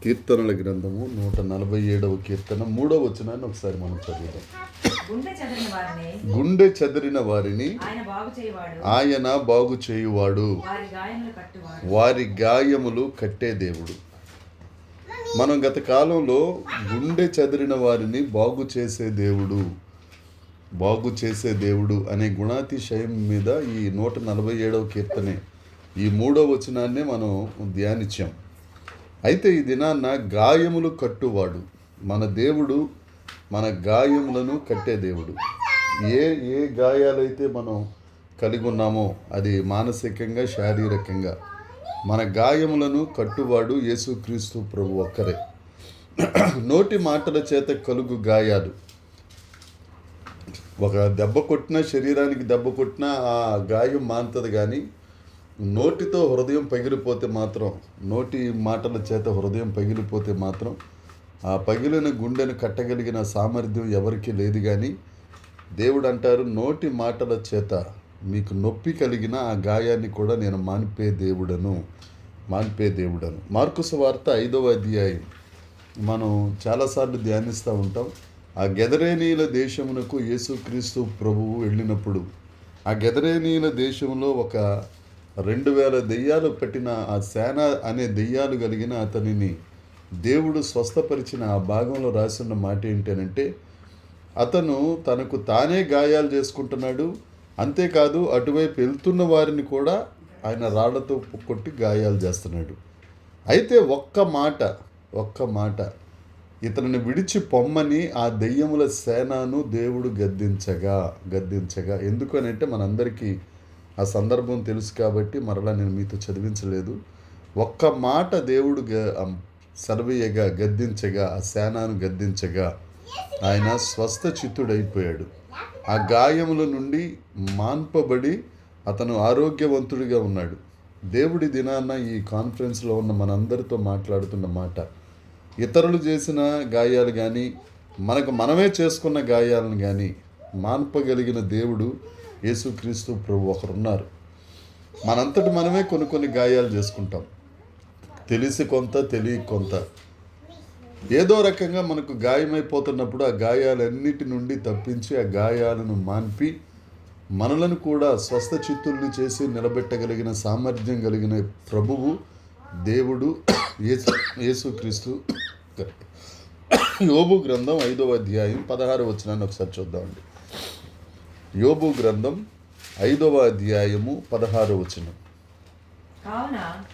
కీర్తనల గ్రంథము 147వ కీర్తన 3వ వచనాన్ని ఒకసారి మనం చదువుదాం. గుండె చెదిరిన వారిని ఆయన బాగు చేయువాడు, వారి గాయములు కట్టే దేవుడు. మనం గత కాలంలో గుండె చెదిరిన వారిని బాగు చేసే దేవుడు అనే గుణాతిశయం మీద ఈ 147వ కీర్తనే, ఈ 3వ వచనాన్నే మనం ధ్యానించాం. అయితే ఈ దినాన్న గాయములు కట్టువాడు మన దేవుడు, మన గాయములను కట్టే దేవుడు. ఏ గాయాలైతే మనం కలిగి ఉన్నామో అది మానసికంగా, శారీరకంగా, మన గాయములను కట్టువాడు యేసుక్రీస్తు ప్రభు ఒక్కరే. నోటి మాటల చేత కలుగు గాయాలు, ఒక దెబ్బ కొట్టినా, శరీరానికి దెబ్బ కొట్టినా ఆ గాయం మానుతుంది. కానీ నోటితో హృదయం పగిలిపోతే మాత్రం, నోటి మాటల చేత హృదయం పగిలిపోతే మాత్రం ఆ పగిలిన గుండెను కట్టగలిగిన సామర్థ్యం ఎవరికీ లేదు. కానీ దేవుడు అంటారు, నోటి మాటల చేత మీకు నొప్పి కలిగిన ఆ గాయాన్ని కూడా నేను మాన్పే దేవుడను. మార్కు సువార్త 5వ అధ్యాయం మనం చాలాసార్లు ధ్యానిస్తూ ఉంటాం. ఆ గెదరేనీయుల దేశమునకు యేసుక్రీస్తు ప్రభువు వెళ్ళినప్పుడు, ఆ గెదరేనీయుల దేశంలో ఒక 2000 దెయ్యాలు పట్టిన ఆ సేన అనే దెయ్యాలు కలిగిన అతనిని దేవుడు స్వస్థపరిచిన ఆ భాగంలో రాసిన మాట ఏంటంటే, అతను తనకు తానే గాయాలు చేసుకుంటున్నాడు. అంతేకాదు అటువైపు వెళ్తున్న వారిని కూడా ఆయన రాళ్లతో కొట్టి గాయాలు చేస్తున్నాడు. అయితే ఒక్క మాట ఇతనిని విడిచి పొమ్మని ఆ దెయ్యముల సేనను దేవుడు గద్దించగా ఎందుకనంటే మనందరికీ ఆ సందర్భం తెలుసు కాబట్టి మరలా నేను మీతో చదివించలేదు. ఒక్క మాట దేవుడు సర్వయ్యగా గద్దించగా, ఆ సేనను గద్దించగా ఆయన స్వస్థ చిత్తుడైపోయాడు. ఆ గాయముల నుండి మాన్పబడి అతను ఆరోగ్యవంతుడిగా ఉన్నాడు. దేవుడి దినాన్న ఈ కాన్ఫరెన్స్లో ఉన్న మనందరితో మాట్లాడుతున్న మాట, ఇతరులు చేసిన గాయాలు కానీ, మనమే చేసుకున్న గాయాలను కానీ మాన్పగలిగిన దేవుడు యేసుక్రీస్తు ప్రభు ఒకరున్నారు. మనంతటి మనమే కొన్ని గాయాలు చేసుకుంటాం, తెలిసి కొంత, తెలియ కొంత. ఏదో రకంగా మనకు గాయమైపోతున్నప్పుడు ఆ గాయాలన్నిటి నుండి తప్పించి, ఆ గాయాలను మాన్పి మనలను కూడా స్వస్థ చిత్తుల్ని చేసి నిలబెట్టగలిగిన సామర్థ్యం కలిగిన ప్రభువు దేవుడు యేసుక్రీస్తు. యోబు గ్రంథం 5వ అధ్యాయం 16వ వచనాన్ని ఒకసారి చూద్దామండి. యోబు గ్రంథం 5వ అధ్యాయము 16వ వచనం.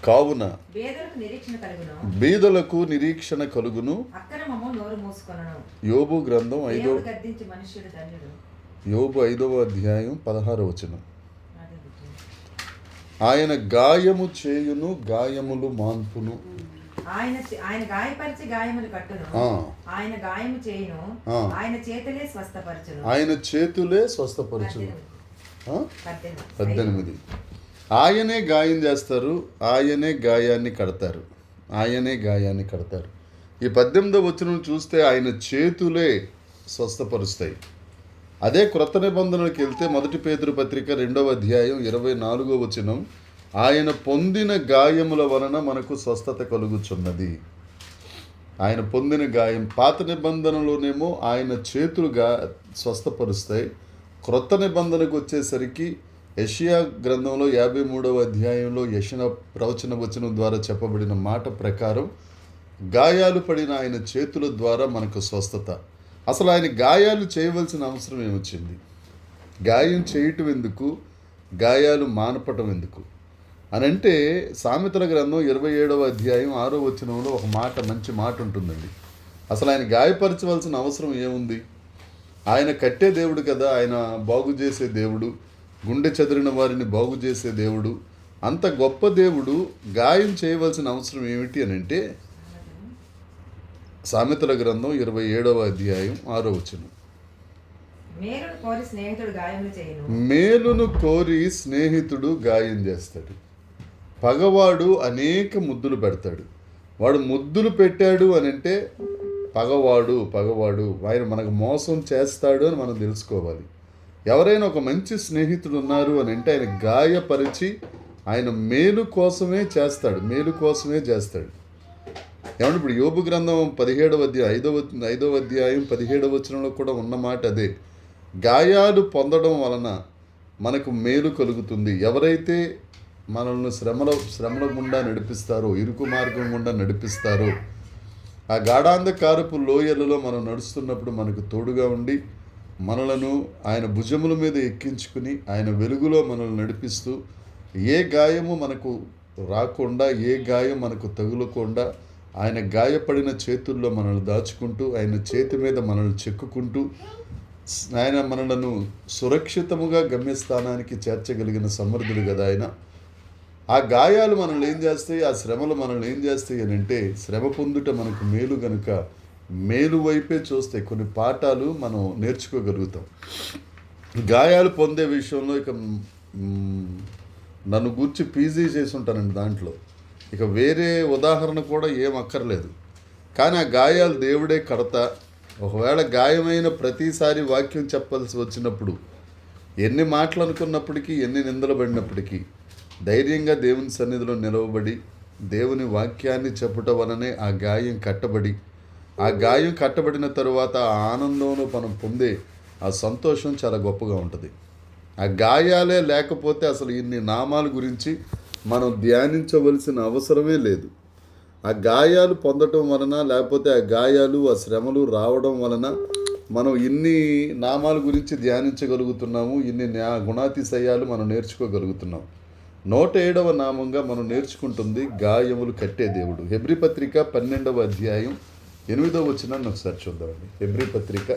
కావున బీదలకు నిరీక్షణ కలుగును. యోబు గ్రంథం 5వ అధ్యాయం 16వ వచనం. ఆయన గాయము చేయును, గాయములు మాన్పును. ఆయన గాయపరిచి గాయములు కట్టును, ఆయన గాయము చేయును, ఆయన చేతులే స్వస్థపరచును. 18. ఆయనే గాయం చేస్తారు, ఆయనే గాయాన్ని కడతారు. ఈ 18వ వచనం చూస్తే ఆయన చేతులే స్వస్థపరుస్తాయి. అదే క్రొత్త నిబంధనలకు వెళ్తే 1 పేతురు పత్రిక 2వ అధ్యాయం 24వ వచనం, ఆయన పొందిన గాయముల వలన మనకు స్వస్థత కలుగుచున్నది. ఆయన పొందిన గాయం, పాత నిబంధనలోనేమో ఆయన చేతులుగా స్వస్థపరుస్తాయి. క్రొత్త నిబంధనకు వచ్చేసరికి యెషయా గ్రంథంలో 53వ అధ్యాయంలో యెషయా ప్రవచన వచనం ద్వారా చెప్పబడిన మాట ప్రకారం గాయాలు పడిన ఆయన చేతుల ద్వారా మనకు స్వస్థత. అసలు ఆయన గాయాలు చేయవలసిన అవసరం ఏమొచ్చింది? గాయం చేయటం ఎందుకు, గాయాలు మానపటం ఎందుకు అనంటే, సామెతల గ్రంథం 27వ అధ్యాయం 6వ వచనంలో ఒక మంచి మాట ఉంటుందండి. అసలు ఆయన గాయపరచవలసిన అవసరం ఏముంది? ఆయన కట్టే దేవుడు కదా, ఆయన బాగు చేసే దేవుడు, గుండె చెదిరిన వారిని బాగు చేసే దేవుడు. అంత గొప్ప దేవుడు గాయం చేయవలసిన అవసరం ఏమిటి అని అంటే, సామెతల గ్రంథం 27వ అధ్యాయం 6వ వచనం. మేలును కోరి స్నేహితుడు గాయం చేస్తాడు. పగవాడు అనేక ముద్దులు పెడతాడు. వాడు ముద్దులు పెట్టాడు అని అంటే పగవాడు ఆయన మనకు మోసం చేస్తాడు అని మనం తెలుసుకోవాలి. ఎవరైనా ఒక మంచి స్నేహితుడు ఉన్నారు అని అంటే ఆయన గాయపరిచి ఆయన మేలు కోసమే చేస్తాడు. ఏమంటే ఇప్పుడు యోబు గ్రంథం 17వ అధ్యాయం 5వ అధ్యాయం 17వ వచనంలో కూడా ఉన్న మాట అదే. గాయాలు పొందడం వలన మనకు మేలు కలుగుతుంది. ఎవరైతే మనల్ని శ్రమల గుండా నడిపిస్తారో, ఇరుకు మార్గం గుండా నడిపిస్తారో, ఆ గాఢాంధకారపు లోయలలో మనం నడుస్తున్నప్పుడు మనకు తోడుగా ఉండి మనలను ఆయన భుజముల మీద ఎక్కించుకుని ఆయన వెలుగులో మనల్ని నడిపిస్తూ ఏ గాయము మనకు రాకుండా, ఏ గాయం మనకు తగులకుండా ఆయన గాయపడిన చేతుల్లో మనల్ని దాచుకుంటూ, ఆయన చేతి మీద మనల్ని చెక్కుకుంటూ, ఆయన మనలను సురక్షితముగా గమ్యస్థానానికి చేర్చగలిగిన సమర్థుడు కదా ఆయన. ఆ గాయాలు మనల్ని ఏం చేస్తాయి, ఆ శ్రమలు మనల్ని ఏం చేస్తాయి అని అంటే, శ్రమ పొందుట మనకు మేలు గనుక మేలు వైపే చూస్తే కొన్ని పాఠాలు మనం నేర్చుకోగలుగుతాం. గాయాలు పొందే విషయంలో ఇక నన్ను గూర్చి పీజీ చేసి ఉంటానండి దాంట్లో. ఇక వేరే ఉదాహరణ కూడా ఏం అక్కర్లేదు. కానీ ఆ గాయాలు దేవుడే కడతా. ఒకవేళ గాయమైన ప్రతిసారి వాక్యం చెప్పాల్సి వచ్చినప్పుడు, ఎన్ని మాటలు అనుకున్నప్పటికీ, ఎన్ని నిందలు పడినప్పటికీ ధైర్యంగా దేవుని సన్నిధిలో నిలవబడి దేవుని వాక్యాన్ని చెప్పుట వలనే ఆ గాయం కట్టబడి, ఆ గాయం కట్టబడిన తరువాత ఆ ఆనందంలో మనం పొందే ఆ సంతోషం చాలా గొప్పగా ఉంటుంది. ఆ గాయాలే లేకపోతే అసలు ఇన్ని నామాల గురించి మనం ధ్యానించవలసిన అవసరమే లేదు. ఆ గాయాలు పొందటం వలన, లేకపోతే ఆ గాయాలు, ఆ శ్రమలు రావడం వలన మనం ఇన్ని నామాల గురించి ధ్యానించగలుగుతున్నాము, ఇన్ని గుణాతిశయాలు మనం నేర్చుకోగలుగుతున్నాం. 107వ నామంగా మనం నేర్చుకుంటుంది గాయములు కట్టే దేవుడు. హెబ్రీ పత్రిక 12వ అధ్యాయం 8వ వచనాన్ని ఒకసారి చూద్దామండి. హెబ్రీ పత్రిక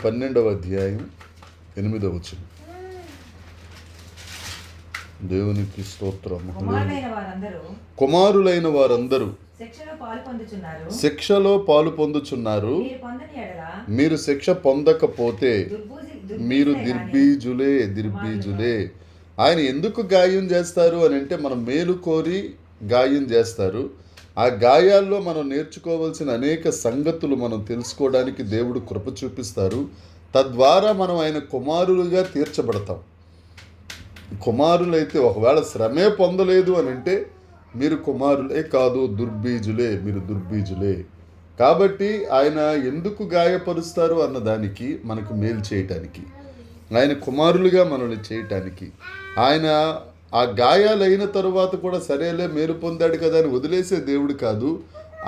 12వ అధ్యాయం 8వ వచనం. దేవునికి స్తోత్రం. కుమారులైన వారందరూ శిక్షలో పాలు పొందుచున్నారు. మీరు శిక్ష పొందకపోతే మీరు దిర్బీజులే. ఆయన ఎందుకు గాయం చేస్తారు అని అంటే, మనం మేలు కోరి గాయం చేస్తారు. ఆ గాయాల్లో మనం నేర్చుకోవాల్సిన అనేక సంగతులు మనం తెలుసుకోవడానికి దేవుడు కృప చూపిస్తారు. తద్వారా మనం ఆయన కుమారులుగా తీర్చబడతాం. కుమారులైతే ఒకవేళ శ్రమే పొందలేదు అని అంటే మీరు కుమారులే కాదు, మీరు దుర్బీజులే. కాబట్టి ఆయన ఎందుకు గాయపరుస్తారు అన్నదానికి మనకు మేలు చేయటానికి, ఆయన కుమారులుగా మనల్ని చేయటానికి. ఆయన ఆ గాయాలైన తరువాత కూడా సరేలే మేలు పొందాడు కదా అని వదిలేసే దేవుడు కాదు.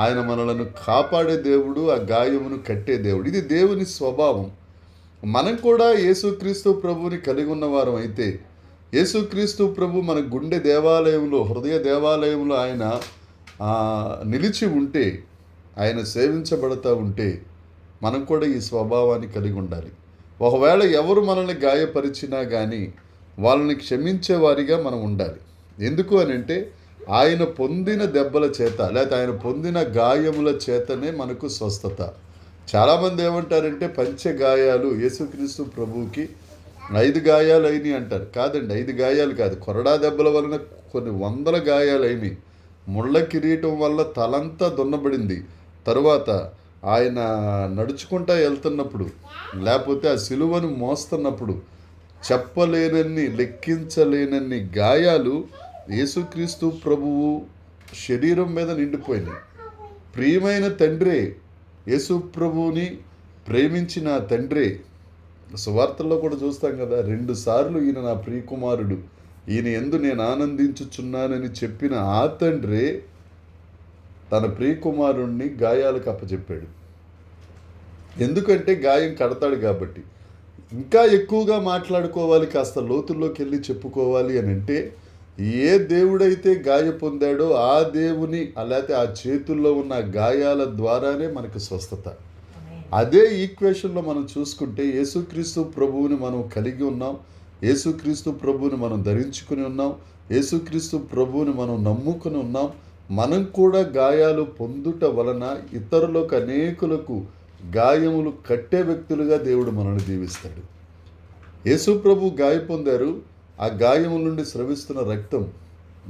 ఆయన మనలను కాపాడే దేవుడు, ఆ గాయమును కట్టే దేవుడు. ఇది దేవుని స్వభావం. మనం కూడా యేసుక్రీస్తు ప్రభువుని కలిగి ఉన్నవారం అయితే, యేసుక్రీస్తు ప్రభు మన గుండె దేవాలయంలో, హృదయ దేవాలయంలో ఆయన నిలిచి ఉంటే, ఆయన సేవించబడతా ఉంటే మనం కూడా ఈ స్వభావాన్ని కలిగి ఉండాలి. ఒకవేళ ఎవరు మనల్ని గాయపరిచినా కానీ వాళ్ళని క్షమించే వారిగా మనం ఉండాలి. ఎందుకు అని అంటే, ఆయన పొందిన దెబ్బల చేత, లేకపోతే ఆయన పొందిన గాయముల చేతనే మనకు స్వస్థత. చాలామంది ఏమంటారంటే, పంచగాయాలు యేసుక్రీస్తు ప్రభువుకి 5 గాయాలు అయినాయి అంటారు. కాదండి, 5 గాయాలు కాదు. కొరడా దెబ్బల వలన కొన్ని 100 గాయాలు అయినాయి. ముళ్ళ కిరీటం వల్ల తలంతా దున్నబడింది. తరువాత ఆయన నడుచుకుంటా వెళ్తున్నప్పుడు, లేకపోతే ఆ సిలువను మోస్తున్నప్పుడు చెప్పలేనన్ని, లెక్కించలేనన్ని గాయాలు యేసుక్రీస్తు ప్రభువు శరీరం మీద నిండిపోయినాయి. ప్రియమైన తండ్రే, యేసు ప్రభువుని ప్రేమించిన తండ్రే. సువార్తల్లో కూడా చూస్తాం కదా, 2 సార్లు ఈయన నా ప్రియకుమారుడు, ఈయన యందు నేను ఆనందించుచున్నానని చెప్పిన ఆ తండ్రే తన ప్రియకుమారుణ్ణి గాయాలకు అప్పచెప్పాడు. ఎందుకంటే గాయం కడతాడు కాబట్టి. ఇంకా ఎక్కువగా మాట్లాడుకోవాలి, కాస్త లోతుల్లోకి వెళ్ళి చెప్పుకోవాలి అని అంటే, ఏ దేవుడైతే గాయ పొందాడో ఆ దేవుని, అలాగే ఆ చేతుల్లో ఉన్న గాయాల ద్వారానే మనకు స్వస్థత. అదే ఈక్వేషన్లో మనం చూసుకుంటే, యేసుక్రీస్తు ప్రభువుని మనం కలిగి ఉన్నాం, యేసుక్రీస్తు ప్రభువుని మనం ధరించుకుని ఉన్నాం, యేసుక్రీస్తు ప్రభువుని మనం నమ్ముకుని ఉన్నాం. మనం కూడా గాయాలు పొందుట వలన ఇతరులకు, అనేకులకు గాయములు కట్టే వ్యక్తులుగా దేవుడు మనల్ని దీవిస్తాడు. యేసు ప్రభు గాయ పొందారు. ఆ గాయముల నుండి స్రవిస్తున్న రక్తం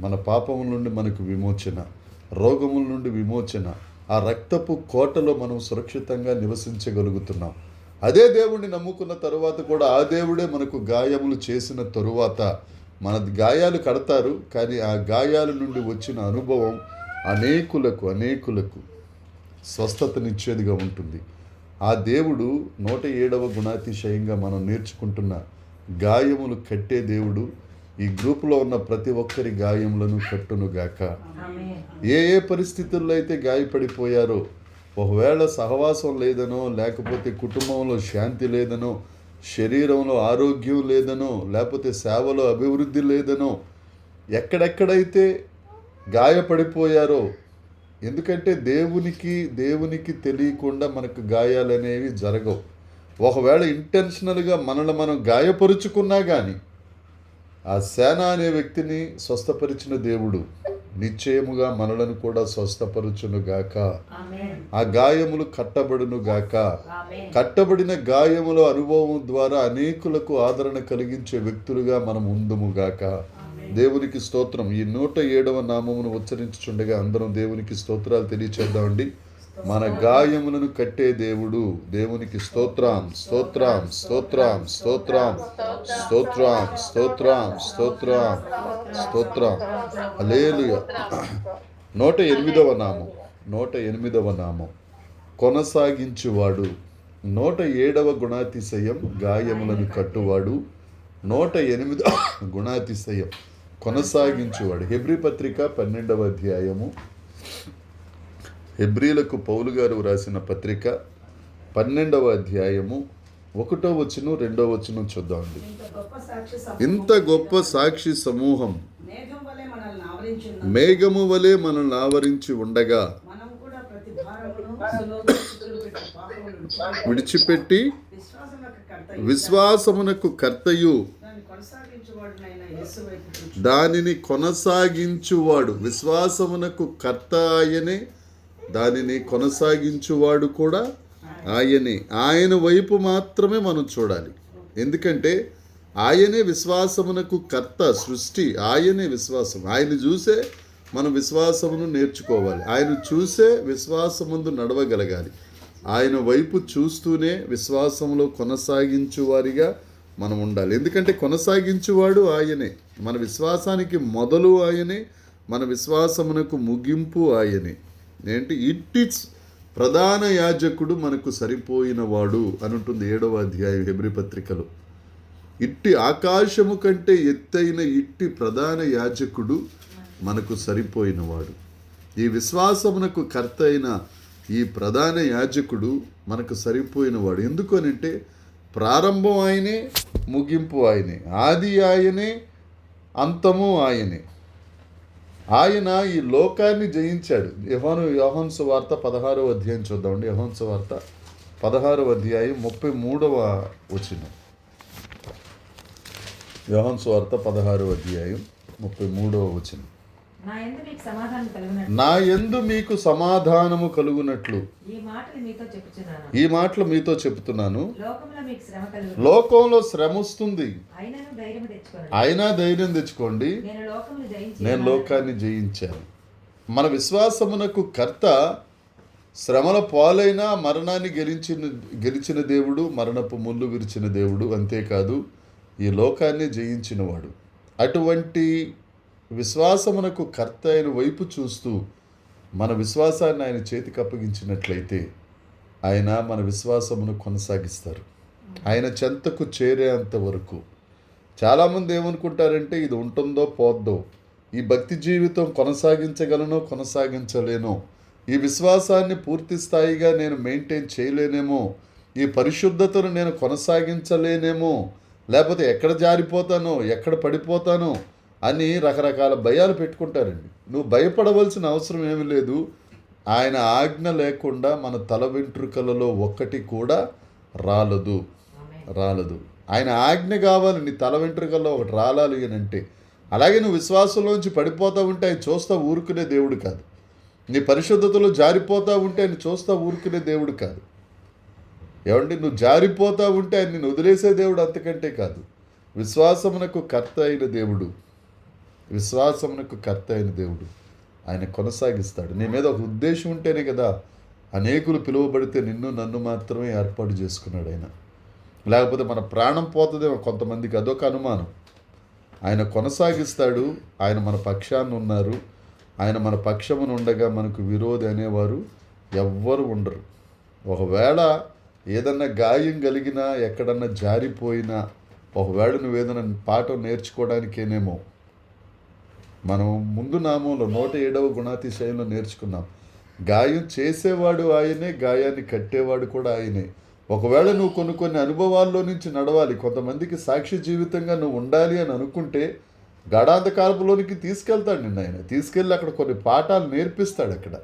మన పాపముల నుండి మనకు విమోచన, రోగముల నుండి విమోచన. ఆ రక్తపు కోటలో మనం సురక్షితంగా నివసించగలుగుతున్నాం. అదే దేవుడిని నమ్ముకున్న తరువాత కూడా ఆ దేవుడే మనకు గాయములు చేసిన తరువాత మన గాయాలు కడతారు, కానీ ఆ గాయాల నుండి వచ్చిన అనుభవం అనేకులకు స్వస్థతనిచ్చేదిగా ఉంటుంది. ఆ దేవుడు 107వ గుణాతిశయంగా మనం నేర్చుకుంటున్న గాయములు కట్టే దేవుడు ఈ గ్రూపులో ఉన్న ప్రతి ఒక్కరి గాయములను కట్టునుగాక. ఏ పరిస్థితుల్లో అయితే గాయపడిపోయారో, ఒకవేళ సహవాసం లేదనో, లేకపోతే కుటుంబంలో శాంతి లేదనో, శరీరంలో ఆరోగ్యం లేదనో, లేకపోతే సేవలో అభివృద్ధి లేదనో, ఎక్కడెక్కడైతే గాయపడిపోయారో, ఎందుకంటే దేవునికి తెలియకుండా మనకు గాయాలు అనేవి జరగవు. ఒకవేళ ఇంటెన్షనల్గా మనల్ని మనం గాయపరుచుకున్నా కానీ ఆ సేన అనే వ్యక్తిని స్వస్థపరిచిన దేవుడు నిశ్చయముగా మనలను కూడా స్వస్థపరచునుగాక. ఆ గాయములు కట్టబడునుగాక. కట్టబడిన గాయముల అనుభవం ద్వారా అనేకులకు ఆదరణ కలిగించే వ్యక్తులుగా మనం ఉందుముగాక. దేవునికి స్తోత్రం. ఈ 107వ నామమును ఉచ్చరించుచుండగా అందరం దేవునికి స్తోత్రాలు తెలియచేద్దామండి. మన గాయములను కట్టే దేవుడు. దేవునికి స్తోత్రం స్తోత్రం స్తోత్రం స్తోత్రం స్తోత్రం స్తోత్రం స్తోత్రం స్తోత్రం. హల్లెలూయా. 108వ నామం కొనసాగించువాడు. 107వ గుణాతిశయం గాయములను కట్టువాడు. 108వ గుణాతిశయం కొనసాగించువాడు. హెబ్రీ పత్రిక 12వ అధ్యాయము, హెబ్రీలకు పౌలు గారు రాసిన పత్రిక 12వ అధ్యాయము 1వ వచనం 2వ వచనం చూద్దామండి. ఇంత గొప్ప సాక్షి సమూహం మేఘము వలె మనల్ని ఆవరించి ఉండగా విడిచిపెట్టి విశ్వాసమునకు కర్తయు దానిని కొనసాగించువాడు. విశ్వాసమునకు కర్త ఆయనే, దానిని కొనసాగించువాడు కూడా ఆయనే. ఆయన వైపు మాత్రమే మనం చూడాలి. ఎందుకంటే ఆయనే విశ్వాసమునకు కర్త. సృష్టి ఆయనే విశ్వాసం. ఆయన చూసే మనం విశ్వాసమును నేర్చుకోవాలి. ఆయన చూసే విశ్వాసముందు నడవగలగాలి. ఆయన వైపు చూస్తూనే విశ్వాసంలో కొనసాగించువారిగా మనం ఉండాలి. ఎందుకంటే కొనసాగించువాడు ఆయనే. మన విశ్వాసానికి మొదలు ఆయనే, మన విశ్వాసమునకు ముగింపు ఆయనే. ఏంటి? ఇట్టి ప్రధాన యాజకుడు మనకు సరిపోయినవాడు అని ఉంటుంది 7వ అధ్యాయం హెబ్రీ పత్రికలో. ఇట్టి ఆకాశము కంటే ఎత్తైన ఇట్టి ప్రధాన యాజకుడు మనకు సరిపోయినవాడు. ఈ విశ్వాసమునకు కర్త అయిన ఈ ప్రధాన యాజకుడు మనకు సరిపోయినవాడు. ఎందుకనంటే ప్రారంభం ఆయనే, ముగింపు ఆయనే, ఆది ఆయనే, అంతము ఆయనే. ఆయన ఈ లోకాన్ని జయించాడు. యోహాను సువార్త 16వ అధ్యాయం చూద్దామండి. యోహాను సువార్త 16వ అధ్యాయం 33వ వచనం. యోహాను సువార్త 16వ అధ్యాయం 33వ వచనం. నా యందు మీకు సమాధానము కలుగునట్లు ఈ మాటలు మీతో చెప్తున్నాను. లోకంలో శ్రమ వస్తుంది, అయినా ధైర్యం తెచ్చుకోండి, నేను లోకాన్ని జయించాను. మన విశ్వాసమునకు కర్త శ్రమల పాలైన మరణాన్ని గెలిచిన దేవుడు, మరణపు ముళ్ళు విరిచిన దేవుడు. అంతేకాదు ఈ లోకాన్ని జయించినవాడు. అటువంటి విశ్వాసమునకు కర్త అయిన వైపు చూస్తూ మన విశ్వాసాన్ని ఆయన చేతికి అప్పగించినట్లయితే ఆయన మన విశ్వాసమును కొనసాగిస్తారు. ఆయన చెంతకు చేరేంత వరకు. చాలామంది ఏమనుకుంటారంటే ఇది ఉంటుందో పోద్దో, ఈ భక్తి జీవితం కొనసాగించగలనో కొనసాగించలేనో, ఈ విశ్వాసాన్ని పూర్తి స్థాయిగా నేను మెయింటైన్ చేయలేనేమో, ఈ పరిశుద్ధతను నేను కొనసాగించలేనేమో, లేకపోతే ఎక్కడ జారిపోతానో, ఎక్కడ పడిపోతానో అని రకరకాల భయాలు పెట్టుకుంటారండి. నువ్వు భయపడవలసిన అవసరం ఏమీ లేదు. ఆయన ఆజ్ఞ లేకుండా మన తల వెంట్రుకలలో ఒక్కటి కూడా రాలదు. ఆయన ఆజ్ఞ కావాలి నీ తల వెంట్రుకల్లో ఒకటి రాలాలి అని అంటే. అలాగే నువ్వు విశ్వాసంలోంచి పడిపోతూ ఉంటే ఆయన చూస్తా ఊరుకునే దేవుడు కాదు. నీ పరిశుద్ధతలో జారిపోతూ ఉంటే ఆయన చూస్తా ఊరుకునే దేవుడు కాదు. ఏమండి, నువ్వు జారిపోతూ ఉంటే ఆయన నిన్ను వదిలేసే దేవుడు అంతకంటే కాదు. విశ్వాసమునకు కర్త అయిన దేవుడు, విశ్వాసమునకు కర్త అయిన దేవుడు ఆయన కొనసాగిస్తాడు. నీ మీద ఒక ఉద్దేశం ఉంటేనే కదా అనేకులు పిలువబడితే నిన్ను నన్ను మాత్రమే ఏర్పాటు చేసుకున్నాడు ఆయన. లేకపోతే మన ప్రాణం పోతుందేమో కొంతమందికి, అదొక అనుమానం. ఆయన కొనసాగిస్తాడు. ఆయన మన పక్షాన్ని ఉన్నారు. ఆయన మన పక్షమును ఉండగా మనకు విరోధి అనేవారు ఎవ్వరు ఉండరు. ఒకవేళ ఏదన్నా గాయం కలిగినా, ఎక్కడన్నా జారిపోయినా, ఒకవేళ నువ్వేదన్నా పాఠం నేర్చుకోవడానికేనేమో మనం ముందు నామంలో 107వ గుణాతిశయంలో నేర్చుకున్నాం. గాయం చేసేవాడు ఆయనే, గాయాన్ని కట్టేవాడు కూడా ఆయనే. ఒకవేళ నువ్వు కొన్ని అనుభవాల్లో నుంచి నడవాలి, కొంతమందికి సాక్షి జీవితంగా నువ్వు ఉండాలి అని అనుకుంటే గాఢాంధకారపులోనికి తీసుకెళ్తాడు నిన్ను. ఆయన తీసుకెళ్ళి అక్కడ కొన్ని పాఠాలు నేర్పిస్తాడు. అక్కడ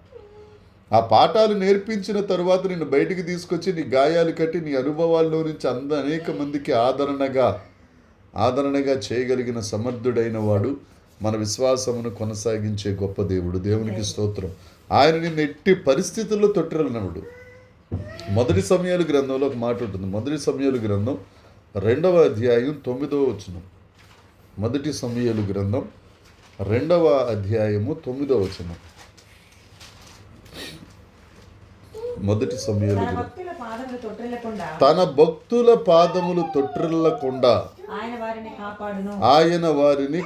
ఆ పాఠాలు నేర్పించిన తరువాత నిన్ను బయటికి తీసుకొచ్చి నీ గాయాలు కట్టి నీ అనుభవాల్లో నుంచి అనేక మందికి ఆదరణగా చేయగలిగిన సమర్థుడైన వాడు మన విశ్వాసమును కొనసాగించే గొప్ప దేవుడు. దేవునికి స్తోత్రం. ఆయన నిన్ను ఎట్టి పరిస్థితుల్లో తొట్టిరలనవుడు. మొదటి సమయాలు గ్రంథంలో ఒక మాట ఉంటుంది. మొదటి సమయాలు గ్రంథం 2వ అధ్యాయం 9వ వచనం. మొదటి సమయాలు గ్రంథం 2వ అధ్యాయము 9వ వచనం. మొదటి సమయాలు తన భక్తుల పాదములు తొట్టిల్లకుండా తన భక్తుల పాదములు తొట్టిల్లకుండా ఆయన వారిని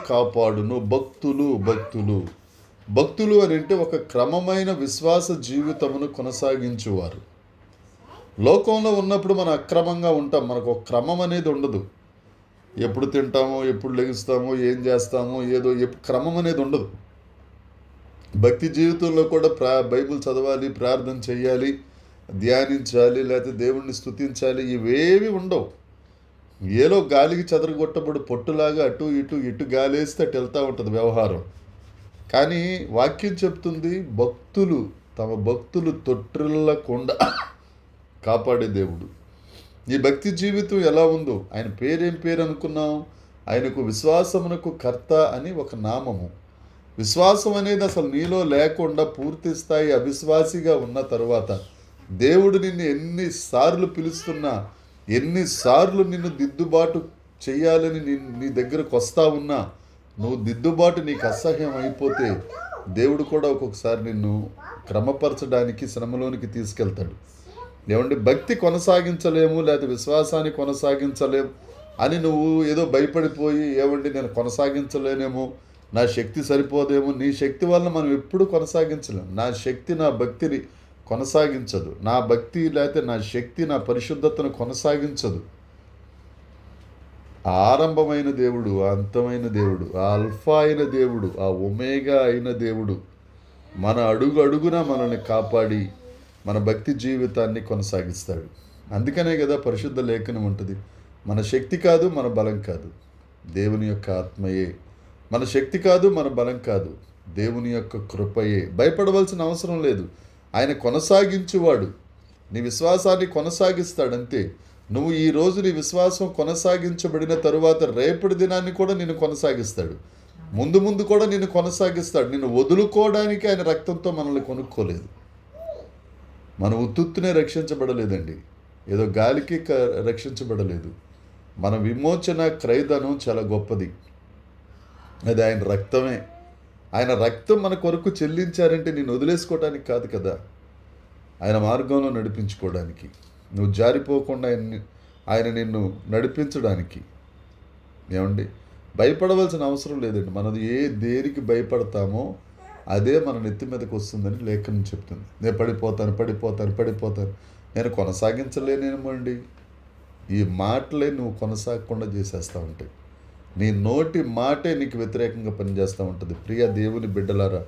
కాపాడును. భక్తులు అని అంటే ఒక క్రమమైన విశ్వాస జీవితమును కొనసాగించువారు. లోకంలో ఉన్నప్పుడు మనం అక్రమంగా ఉంటాం. మనకు ఒక క్రమం అనేది ఉండదు. ఎప్పుడు తింటామో, ఎప్పుడు లెగుస్తామో, ఏం చేస్తామో, ఏదో క్రమం అనేది ఉండదు. భక్తి జీవితంలో కూడా బైబిల్ చదవాలి, ప్రార్థన చేయాలి, ధ్యానించాలి, లేకపోతే దేవుణ్ణి స్తుతించాలి, ఇవేవి ఉండవు. ఏలో గాలికి చెదరగొట్టబడి పొట్టులాగా అటు ఇటు గాలేస్తే అటు వెళ్తూ ఉంటుంది వ్యవహారం. కానీ వాక్యం చెప్తుంది, తమ భక్తులు తొట్టిల్లకుండా కాపాడే దేవుడు. నీ భక్తి జీవితం ఎలా ఉందో, ఆయన పేరేం పేరు అనుకున్నాం? ఆయనకు విశ్వాసమునకు కర్త అని ఒక నామము. విశ్వాసం అనేది అసలు నీలో లేకుండా పూర్తి స్థాయి అవిశ్వాసిగా ఉన్న తర్వాత దేవుడు నిన్ను ఎన్నిసార్లు పిలుస్తున్నా, ఎన్నిసార్లు నిన్ను దిద్దుబాటు చేయాలని నీ దగ్గరకు వస్తా ఉన్నా, నువ్వు దిద్దుబాటు నీకు అసహ్యం అయిపోతే దేవుడు కూడా ఒక్కొక్కసారి నిన్ను క్రమపరచడానికి శ్రమలోనికి తీసుకెళ్తాడు. ఏమండి, భక్తి కొనసాగించలేము లేదా విశ్వాసాన్ని కొనసాగించలేము అని నువ్వు ఏదో భయపడిపోయి, ఏమండి నేను కొనసాగించలేనేమో, నా శక్తి సరిపోదేమో. నీ శక్తి వల్ల మనం ఎప్పుడు కొనసాగించలేము. నా శక్తి నా భక్తిని కొనసాగించదు. నా భక్తి లేకపోతే నా శక్తి నా పరిశుద్ధతను కొనసాగించదు. ఆ ఆరంభమైన దేవుడు, ఆ అంతమైన దేవుడు, ఆ అల్ఫా అయిన దేవుడు, ఆ ఒమేగా అయిన దేవుడు మన అడుగున మనల్ని కాపాడి మన భక్తి జీవితాన్ని కొనసాగిస్తాడు. అందుకనే కదా పరిశుద్ధ లేఖనం ఉంటుంది, మన శక్తి కాదు, మన బలం కాదు, దేవుని యొక్క ఆత్మయే. మన శక్తి కాదు, మన బలం కాదు, దేవుని యొక్క కృపయే. భయపడవలసిన అవసరం లేదు. ఆయన కొనసాగించువాడు. నీ విశ్వాసాన్ని కొనసాగిస్తాడంతే. నువ్వు ఈరోజు నీ విశ్వాసం కొనసాగించబడిన తరువాత రేపటి దినాన్ని కూడా నిన్ను కొనసాగిస్తాడు. ముందు కూడా నిన్ను కొనసాగిస్తాడు. నిన్ను వదులుకోవడానికి ఆయన రక్తంతో మనల్ని కొనుక్కోలేదు. మనం ఉత్తునే రక్షించబడలేదండి, ఏదో గాలికి రక్షించబడలేదు. మన విమోచన క్రయధనం చాలా గొప్పది. అది ఆయన రక్తమే. ఆయన రక్తం మన కొరకు చెల్లించారంటే నిన్ను వదిలేసుకోవడానికి కాదు కదా, ఆయన మార్గంలో నడిపించుకోవడానికి, నువ్వు జారిపోకుండా ఆయన నిన్ను నడిపించడానికి. ఏమండి, భయపడవలసిన అవసరం లేదండి. మనది దేనికి భయపడతామో అదే మన నెత్తి మీదకి వస్తుందని లేఖనం చెప్తుంది. నేను పడిపోతాను, నేను కొనసాగించలేనేమో అండి. ఈ మాటలే నువ్వు కొనసాగకుండా చేసేస్తూ ఉంటాయి. నీ నోటి మాటే నీకు వ్యతిరేకంగా పనిచేస్తూ ఉంటుంది. ప్రియ దేవుని బిడ్డలారా,